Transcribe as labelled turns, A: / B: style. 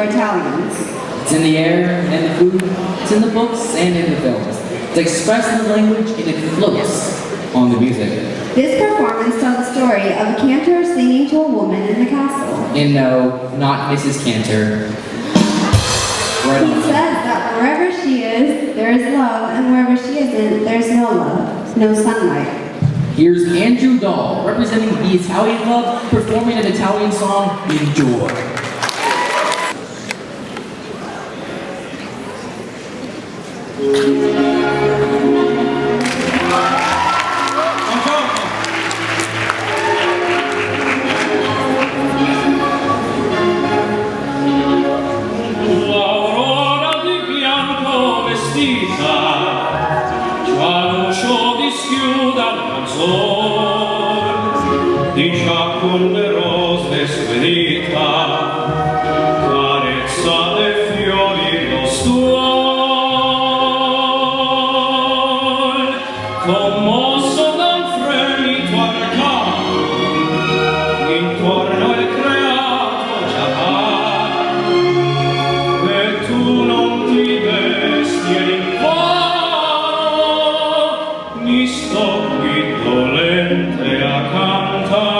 A: for Italians.
B: It's in the air and the food. It's in the books and in the films. It's expressed in the language and it floats on the music.
A: This performance tells the story of a cantor singing to a woman in the castle.
B: And no, not Mrs. Cantor. Right
A: He
B: on.
A: says that wherever she is, there is love, and wherever she isn't, there's no love, no sunlight.
B: Here's Andrew Dahl, representing the Italian Club, performing an Italian song, Enjoy.
C: L'aurora di bianco vestita, già l'uscio dischiuda il canzone, di già con le rose spedita, carezza dei fiori lo stuol, commosso da un fremito arcano, intorno il creato già va. E tu non ti vesti ed invano, mi sto qui dolente a cantare.